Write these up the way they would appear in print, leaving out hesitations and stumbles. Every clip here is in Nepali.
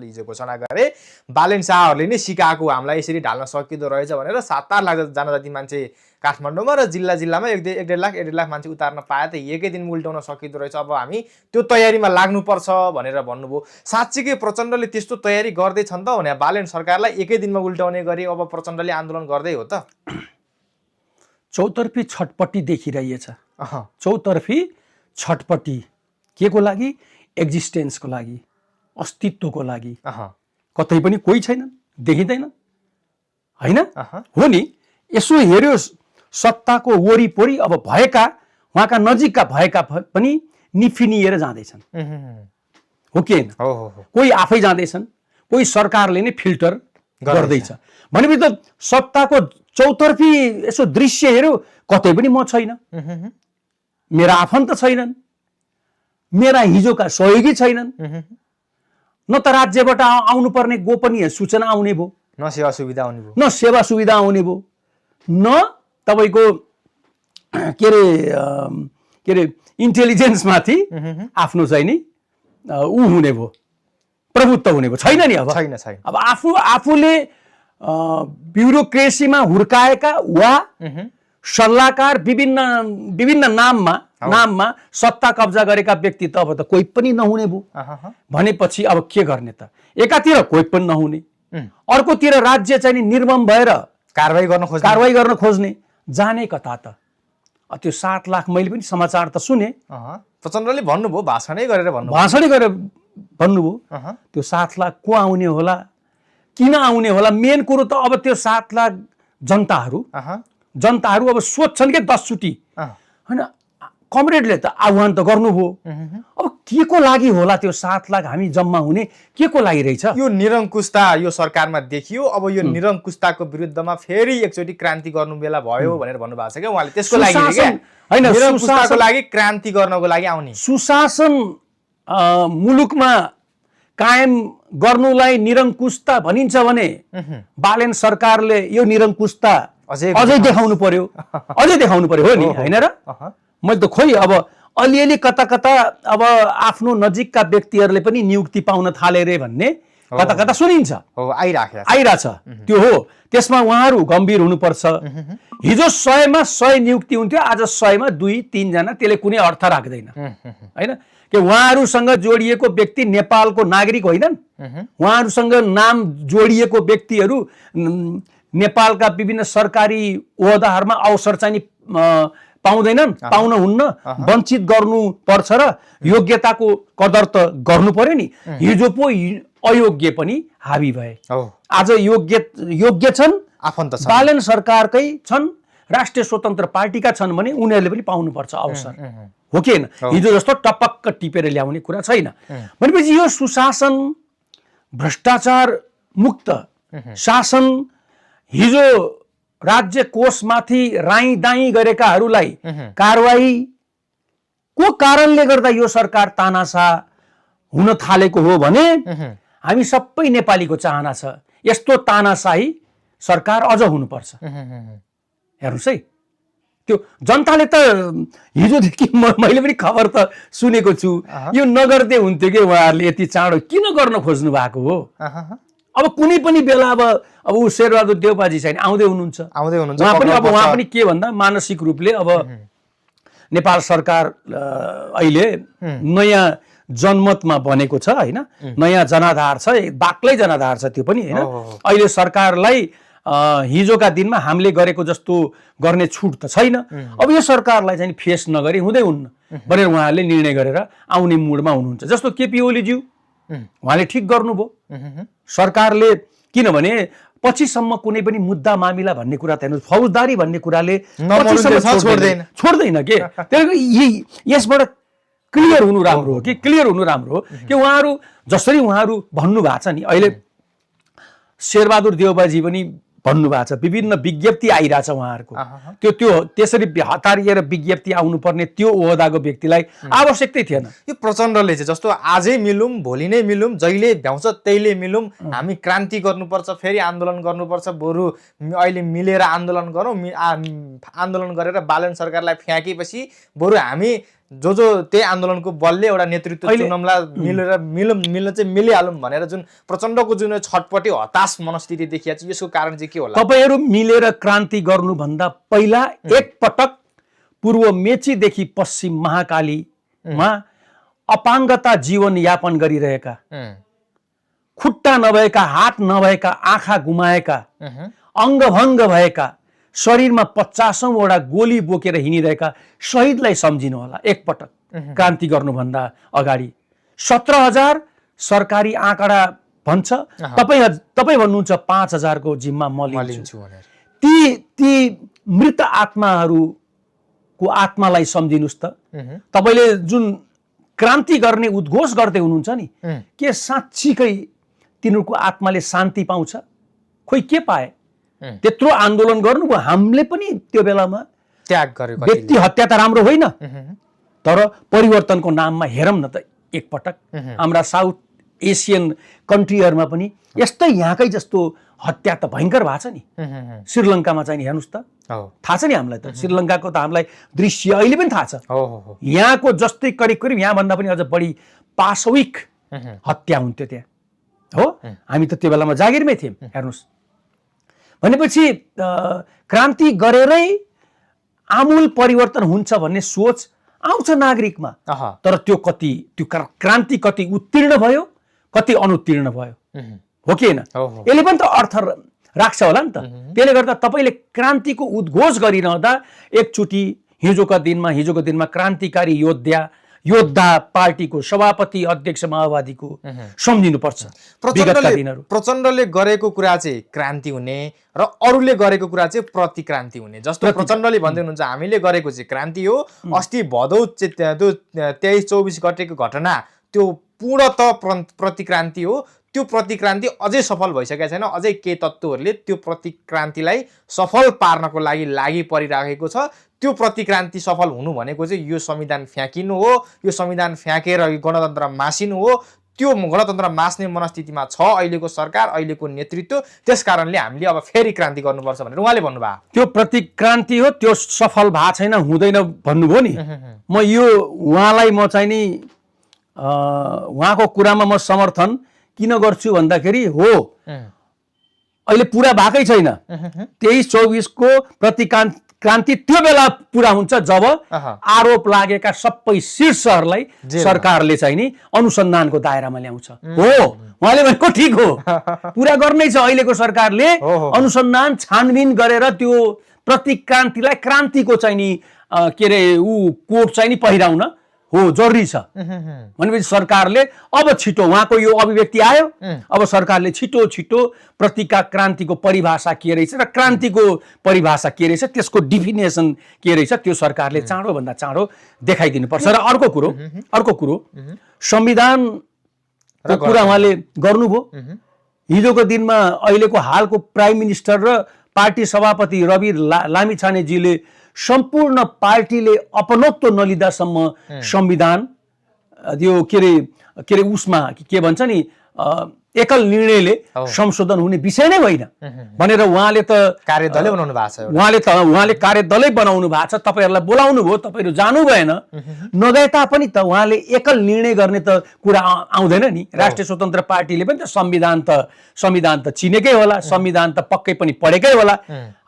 हिजो घोषणा गरे बालेन शाहहरूले नै सिकाएको हामीलाई यसरी ढाल्न सकिँदो रहेछ भनेर 7-8 लाख जनजाति मान्छे काठमाडौँमा र जिल्लामा 1.5 लाख मान्छे उतार्न पाए त एकै दिनमा उल्टाउन सकिँदो रहेछ। अब हामी त्यो तयारीमा लाग्नुपर्छ भनेर भन्नुभयो। साँच्चीकै प्रचण्डले त्यस्तो तयारी गर्दैछन् त भने बालेन सरकारलाई एकै दिनमा उल्टाउने गरी अब प्रचण्डले आन्दोलन गर्दै हो त? चौतर्फी छटपट्टि देखिरहेछ। चौतर्फी छटपट्टि के को लागि? एक्जिस्टेन्सको लागि, अस्तित्वको लागि। कतै पनि कोही छैनन्, देखिँदैन होइन? हो नि, यसो हेर्यो सत्ताको वरिपरि अब भएका उहाँका नजिकका भएका पनि निफिनिएर जाँदैछन्, हो कि होइन? कोही आफै जाँदैछन्, कोही सरकारले नै फिल्टर गर्दैछ। भनेपछि त सत्ताको चौतर्फी यसो दृश्य हेर्यो, कतै पनि म छैन, मेरा आफन्त छैनन्, मेरा हिजोका सहयोगी छैनन्, न त राज्यबाट आउनु पर्ने गोपनीय सूचना आउने भयो, न सेवा सुविधा आउने भयो, न सेवा सुविधा आउने भयो, न तपाईको के अरे इन्टेलिजेन्समाथि आफ्नो चाहिँ नि ऊ हुने भयो, प्रभुत्व हुने भयो। छैन नि, अब छैन। अब आफूले ब्युरोक्रेसीमा हुर्काएका वा सल्लाहकार विभिन्न नाममा सत्ता कब्जा गरेका व्यक्ति त अब त कोही पनि नहुने भयो। भनेपछि अब के गर्ने त? एकातिर कोही पनि नहुने, अर्कोतिर राज्य चाहिँ निर्मम भएर कारवाही गर्न खोज्ने, जाने कता त? त्यो 7 लाख मैले पनि समाचार त सुने, प्रचण्डले भन्नुभयो, भाषणै गरेर भन्नुभयो। त्यो 7 लाख को आउने होला, किन आउने होला? मेन कुरो त अब त्यो 7 लाख जनताहरू अब सोध्छन् के 10 चोटि होइन? कमरेडले त आह्वान त गर्नुभयो, अब के को लागि होला त्यो 7 लाख हामी जम्मा हुने? के को लागि रहेछ? यो निरङ्कुशता यो सरकारमा देखियो। अब यो निरङ्कुशताको विरुद्धमा फेरि एकचोटि क्रान्ति गर्नु बेला भयो भनेर भन्नुभएको छ क्या उहाँले। त्यसको लागि होइन, निरङ्कुशताको लागि क्रान्ति गर्नको लागि आउने। सुशासन मुलुकमा कायम गर्नुलाई निरङ्कुशता भनिन्छ भने बालेन सरकारले यो निरङ्कुशता अझै देखाउनु पर्यो हो नि, होइन र? मैले त खोइ अब अलिअलि कता अब आफ्नो नजिकका व्यक्तिहरूले पनि नियुक्ति पाउन थाले रे भन्ने कता सुनिन्छ, आइरहेछ। त्यो हो, त्यसमा उहाँहरू गम्भीर हुनुपर्छ। हिजो 100मा 100 नियुक्ति हुन्थ्यो, आज 100मा 2-3 जना, त्यसले कुनै अर्थ राख्दैन होइन? कि उहाँहरूसँग जोडिएको व्यक्ति नेपालको नागरिक होइनन्, उहाँहरूसँग नाम जोडिएको व्यक्तिहरू नेपालका विभिन्न सरकारी ओहदाहरूमा अवसर चाहिँ पाउँदैनन्, पाउन हुन्न, वञ्चित गर्नु पर्छ र योग्यताको कदर त गर्नु पर्यो नि। हिजो पो अयोग्य पनि हाबी भए, आज योग्य छन्, बालेन सरकारकै छन्, राष्ट्रिय स्वतन्त्र पार्टीका छन् भने उनीहरूले पनि पाउनुपर्छ अवसर, हो कि होइन? हिजो जस्तो टपक्क टिपेर ल्याउने कुरा छैन। भनेपछि यो सुशासन, भ्रष्टाचार मुक्त शासन, हिजो राज्य कोषमाथि राई दाई गरेकाहरूलाई कारवाही को कारणले गर्दा यो सरकार तानासा हुन थालेको हो भने हामी सबै नेपालीको चाहना छ यस्तो तानाशाही सरकार अझ हुनुपर्छ। हेर्नुहोस् है, त्यो जनताले त हिजोदेखि मैले पनि खबर त सुनेको छु, यो नगर्दै हुन्थ्यो कि उहाँहरूले यति चाँडो किन गर्न खोज्नु भएको हो? अब कुनै पनि बेला अब ऊ शेरबहादुर देउपाजी छैन, आउँदै हुनुहुन्छ। उहाँ पनि के भन्दा मानसिक रूपले अब नेपाल सरकार अहिले नयाँ जनमतमा बनेको छ होइन, नयाँ जनाधार छ, बाक्लै जनाधार छ त्यो पनि होइन। अहिले सरकारलाई हिजोका दिनमा हामीले गरेको जस्तो गर्ने छुट त छैन। अब यो सरकारलाई चाहिँ फेस नगरी हुँदै हुन्न भनेर उहाँहरूले निर्णय गरेर आउने मुडमा हुनुहुन्छ। जस्तो केपी ओलीज्यू, उहाँले ठिक गर्नुभयो। सरकारले किनभने पछिसम्म कुनै पनि मुद्दा मामिला भन्ने कुरा त हेर्नु, फौजदारी भन्ने कुराले छोड्दैन के। यसबाट क्लियर हुनु राम्रो हो कि उहाँहरू जसरी उहाँहरू भन्नु भएको छ नि, अहिले शेरबहादुर देउपाजी पनि भन्नुभएको छ, विभिन्न विज्ञप्ति आइरहेछ उहाँहरूको, त्यो त्यसरी हतारिएर विज्ञप्ति आउनुपर्ने त्यो ओहदाको व्यक्तिलाई आवश्यकतै थिएन। यो प्रचण्डले चाहिँ जस्तो आजै मिलौँ, भोलि नै मिलौँ, जहिले भ्याउँछ त्यहिले मिलौँ, हामी क्रान्ति गर्नुपर्छ, फेरि आन्दोलन गर्नुपर्छ, बरु अहिले मिलेर आन्दोलन गरौँ, आन्दोलन गरेर बालेन सरकारलाई फ्याँकेपछि बरु हामी जो त्यही आन्दोलनको बलले एउटा नेतृत्व चुनावला मिल्न चाहिँ मिलिहालौँ भनेर जुन प्रचण्डको जुन छटपटी हताश मनस्थिति देखिया छ, यसको कारण चाहिँ के होला? तपाईहरु मिलेर क्रान्ति गर्नुभन्दा पहिला एकपटक पूर्व मेचीदेखि पश्चिम महाकालीमा अपाङ्गता जीवन यापन गरिरहेका, खुट्टा नभएका, हात नभएका, आँखा गुमाएका, अङ्गभङ्ग भएका, शरीरमा 50औंवटा गोली बोकेर हिँडिरहेका शहीदलाई सम्झिनु होला एकपटक क्रान्ति गर्नुभन्दा अगाडि। 17,000 सरकारी आँकडा भन्छ, तपाईँ भन्नुहुन्छ 5,000 को जिम्मा म लिन्छु भनेर। ती मृत आत्माहरूको आत्मालाई सम्झिनुस् त। तपाईले जुन क्रान्ति गर्ने उद्घोष गर्दै हुनुहुन्छ नि, के साँच्चीकै तिनीहरूको आत्माले शान्ति पाउँछ? खोइ के पाए? त्यत्रो आन्दोलन गर्नुभयो, हामीले पनि त्यो बेलामा त्याग गर्यो। व्यक्ति हत्या त राम्रो होइन, तर परिवर्तनको नाममा हेरौँ न त एकपटक हाम्रा साउथ एसियन कन्ट्रीहरूमा पनि यस्तै यहाँकै जस्तो हत्या त भयङ्कर भएको छ नि। श्रीलङ्कामा चाहिँ हेर्नुहोस् त, थाहा छ नि हामीलाई त, श्रीलङ्काको त हामीलाई दृश्य अहिले पनि थाहा छ। यहाँको जस्तै करिब करिब यहाँभन्दा पनि अझ बढी पाशविक हत्या हुन्थ्यो त्यहाँ, हो। हामी त त्यो बेलामा जागिरमै थियौँ। हेर्नुहोस् भनेपछि क्रान्ति गरेरै आमूल परिवर्तन हुन्छ भन्ने सोच आउँछ नागरिकमा, तर त्यो क्रान्ति कति उत्तीर्ण भयो, कति अनुत्तीर्ण भयो, हो कि होइन? यसले पनि त अर्थ राख्छ होला नि त। त्यसले गर्दा तपाईले क्रान्तिको उद्घोष गरिरहँदा एकचोटि हिजोको दिनमा क्रान्तिकारी योद्धा पार्टीको सभापति अध्यक्ष माओवादीको सम्झिनुपर्छ। प्रचण्डले गरेको कुरा चाहिँ क्रान्ति हुने र अरूले गरेको कुरा चाहिँ प्रतिक्रान्ति हुने। जस्तो प्रचण्डले भन्दै हुनुहुन्छ हामीले गरेको चाहिँ क्रान्ति हो, अस्ति भदौ 23-24 गतेको घटना त्यो पूर्णतः प्रतिक्रान्ति हो। त्यो प्रतिक्रान्ति अझै सफल भइसकेको छैन, अझै केही तत्त्वहरूले त्यो प्रतिक्रान्तिलाई सफल पार्नको लागि परिराखेको छ। त्यो प्रतिक्रान्ति सफल हुनु भनेको चाहिँ यो संविधान फ्याँकिनु हो, यो संविधान फ्याँकेर गणतन्त्र मासिनु हो। त्यो गणतन्त्र मास्ने मनस्थितिमा छ अहिलेको सरकार, अहिलेको नेतृत्व। त्यस कारणले हामीले अब फेरि क्रान्ति गर्नुपर्छ भनेर उहाँले भन्नुभयो। त्यो प्रतिक्रान्ति हो, त्यो सफल भएको छैन, हुँदैन भन्नुभयो नि। म यो उहाँलाई म चाहिँ नि उहाँको कुरामा म समर्थन किन गर्छु भन्दाखेरि, हो अहिले पुरा भएकै छैन। 23-24 को प्रतिक्रान्ति त्यो बेला पुरा हुन्छ जब आरोप लागेका सबै शीर्षहरूलाई सरकारले चाहिँ नि अनुसन्धानको दायरामा ल्याउँछ। हो, उहाँले भनेको ठिक हो, पुरा गर्नै छ। अहिलेको सरकारले अनुसन्धान छानबिन गरेर त्यो प्रतिक्रान्तिलाई क्रान्तिको चाहिँ नि के अरे कोट चाहिँ नि पहिराउन हो जरुरी छ। भनेपछि सरकारले अब छिटो, उहाँको यो अभिव्यक्ति आयो, अब सरकारले छिटो क्रान्तिको परिभाषा के रहेछ र क्रान्तिको परिभाषा के रहेछ, त्यसको डिफिनेसन के रहेछ, त्यो सरकारले चाँडो भन्दा चाँडो देखाइदिनु पर्छ। र अर्को कुरो संविधानको कुरा उहाँले गर्नुभयो। हिजोको दिनमा अहिलेको हालको प्राइम मिनिस्टर र पार्टी सभापति रवि लामिछानेजीले सम्पूर्ण पार्टीले अपनत्व नलिँदासम्म संविधान यो के अरे उसमा के भन्छ नि एकल निर्णयले संशोधन हुने विषय नै होइन भनेर उहाँले त कार्यदलै बनाउनु भएको छ। उहाँले कार्यदलै बनाउनु भएको छ। तपाईहरुलाई बोलाउनु भयो, तपाईहरु जानु भएन। नगए तापनि त उहाँले एकल निर्णय गर्ने त कुरा आउँदैन नि। राष्ट्रिय स्वतन्त्र पार्टीले पनि त संविधान त चिनेकै होला, संविधान त पक्कै पनि पढेकै होला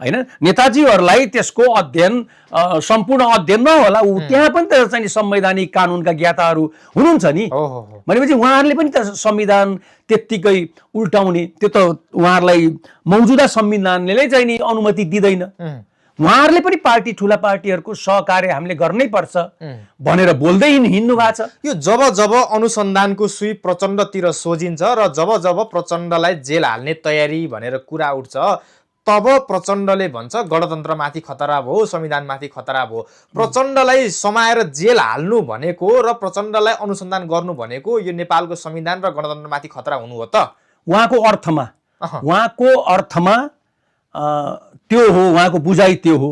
हैन। नेताजीहरुलाई त्यसको अध्ययन सम्पूर्ण अध्ययन नहोला, त्यहाँ पनि त चाहिँ संवैधानिक कानुनका ज्ञाताहरू हुनुहुन्छ नि। भनेपछि उहाँहरूले पनि त संविधान त्यत्तिकै उल्टाउने, त्यो त उहाँहरूलाई मौजुदा संविधानले चाहिँ नि अनुमति दिँदैन। उहाँहरूले पनि ठुला पार्टीहरूको सहकार्य हामीले गर्नै पर्छ भनेर बोल्दै हिँड्नु भएको छ। यो जब अनुसन्धानको सुई प्रचण्डतिर सोझिन्छ र जब प्रचण्डलाई जेल हाल्ने तयारी भनेर कुरा उठ्छ, तब प्रचण्डले भन्छ गणतन्त्रमाथि खतरा भयो, संविधानमाथि खतरा भयो। प्रचण्डलाई समाएर जेल हाल्नु भनेको र प्रचण्डलाई अनुसन्धान गर्नु भनेको यो नेपालको संविधान र गणतन्त्रमाथि खतरा हुनु हो त? उहाँको अर्थमा त्यो हो, उहाँको बुझाइ त्यो हो।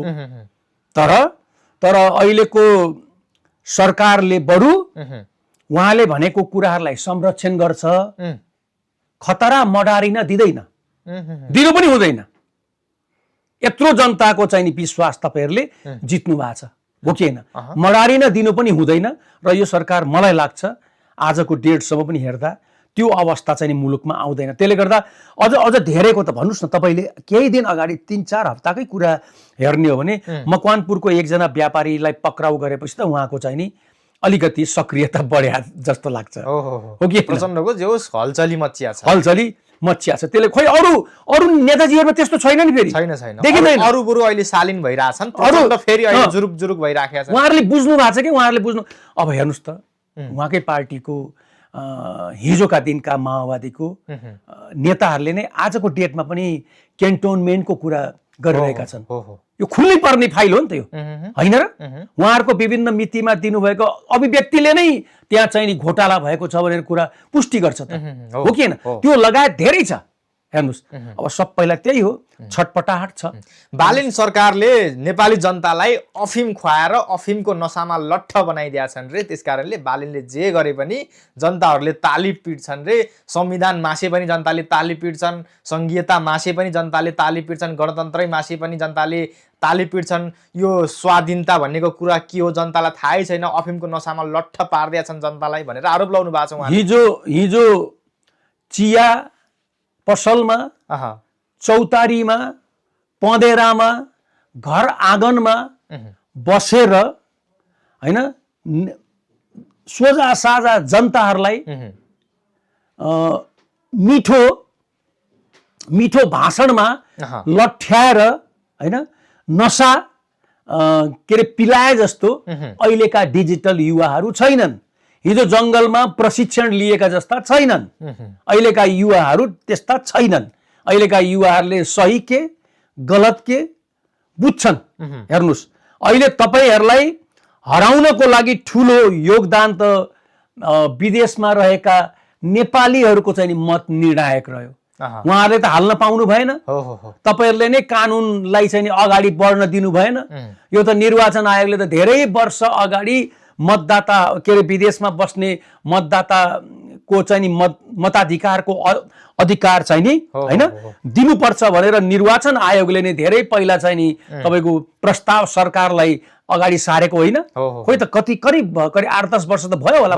तर अहिलेको सरकारले बरु उहाँले भनेको कुराहरूलाई संरक्षण गर्छ, खतरा मडारिन दिँदैन, दिनु पनि हुँदैन। यत्रो जनताको चाहिँ नि विश्वास तपाईहरुले जित्नु भएको छ। हो कि होइन मडारिन दिनु पनि हुँदैन र यो सरकार मलाई लाग्छ आजको डेटसम्म पनि हेर्दा त्यो अवस्था चाहिँ नि मुलुकमा आउँदैन। त्यसले गर्दा अझ धेरैको त भन्नुहोस् न तपाईँले केही दिन अगाडि 3-4 हप्ताकै कुरा हेर्ने हो भने मकवानपुरको एकजना व्यापारीलाई पक्राउ गरेपछि त उहाँको चाहिँ नि अलिकति सक्रियता बढ्या जस्तो लाग्छ हो कि प्रचण्डको जो हलचली मचिया छ त्यसले खोइ अरू नेताजीहरुमा त्यस्तो छैन नि फेरि छैन देखिदैन अरू बुरु अहिले शालीन भइराछन् प्रचण्ड फेरि अहिले जुरुक भइराखेका छन् उहाँहरुले बुझ्नु भएको छ कि उहाँहरुले बुझ्नु अब हेर्नुस् त उहाँकै पार्टीको हिजोका दिनका माओवादीको नेताहरूले नै आजको डेटमा पनि क्यान्टोनमेन्टको कुरा गरिरहेका छन् यो खुल्नै पर्ने फाइल हो नि त यो हैन र उहाँहरुको विभिन्न मितिमा दिनुभएको अभिव्यक्तिले नै त्यहाँ चाहिँ नि घोटाला भएको छ भनेर कुरा पुष्टि गर्छ त हो कि हैन त्यो लगायत धेरै छ हेर्नुस् अब सबैलाई त्यही हो छटपटाहट छ बालेन सरकारले नेपाली जनतालाई अफिम खुवाएर अफिमको नसामा लट्ठ बनाइदिया छन् रे त्यसकारणले बालेनले जे गरे पनि जनताहरूले ताली पिट्छन् रे संविधान मासे पनि जनताले ताली पिट्छन् संघीयता मासे पनि जनताले ताली पिट्छन् गणतन्त्रै मासे पनि जनताले ताली पिट्छन् यो स्वाधीनता भन्नेको कुरा के हो जनतालाई थाहै छैन अफिमको नसामा लट्ठ पार्दिया छन् जनतालाई भनेर आरोप लगाउनु भएको छ उहाँले हिजो चिया पसलमा चौतारीमा पँधेरामा घर आँगनमा बसेर हैन सोझा साझा जनताहरूलाई मिठो भाषणमा लट्ठ्याएर हैन नशा के रे पिलाए जस्तो अहिलेका डिजिटल युवाहरू छैनन् हिजो जंगलमा प्रशिक्षण लिएका जस्ता छैनन् अहिलेका युवाहरू त्यस्ता छैनन् अहिलेका युवाहरूले सही के गलत के बुझ्छन् हेर्नुस् अहिले तपाईहरुलाई हराउनको लागि ठूलो योगदान त विदेशमा रहेका नेपालीहरूको चाहिँ मत निर्णायक रह्यो उहाँहरूले त हाल्न पाउनु भएन तपाईहरुले नै कानुनलाई चाहिँ अगाडि बढ्न दिनु भएन यो त निर्वाचन आयोगले त धेरै वर्ष अगाडि मतदाता के रे विदेशमा बस्ने मतदाताको चाहिँ नि मताधिकारको अधिकार चाहिँ नि हैन दिनुपर्छ भनेर निर्वाचन आयोगले नै धेरै पहिला चाहिँ नि तपाईको प्रस्ताव सरकारलाई अगाडि सारेको होइन खोइ त कति करिब 8-10 वर्ष त भयो होला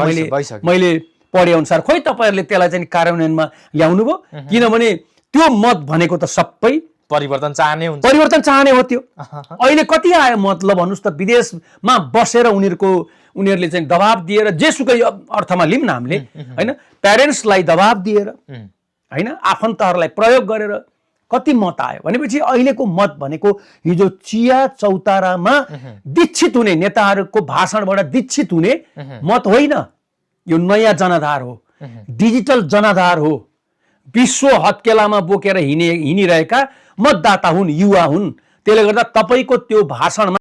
मैले पढे अनुसार खोइ तपाईहरुले त्यसलाई चाहिँ कार्यान्वयनमा ल्याउनु भो किनभने त्यो मत भनेको त सबै परिवर्तन चाहने हो त्यो अहिले कति आयो मतलब भन्नुस् त विदेशमा बसेर उनीहरूले चाहिँ दबाब दिएर जेसुकै अर्थमा लिम न हामीले हैन प्यारेन्ट्सलाई दबाब दिएर हैन आफन्तहरूलाई प्रयोग गरेर कति मत आयो भनेपछि अहिलेको मत भनेको हिजो चिया चौतारामा दीक्षित हुने नेताहरूको भाषणबाट दीक्षित हुने मत होइन यो नयाँ जनाधार हो डिजिटल जनाधार हो विश्व हत्केलामा बोकेर हिँडिरहेका मतदाता हुन् युवा हुन् त्यसले गर्दा तपाईको त्यो भाषणमा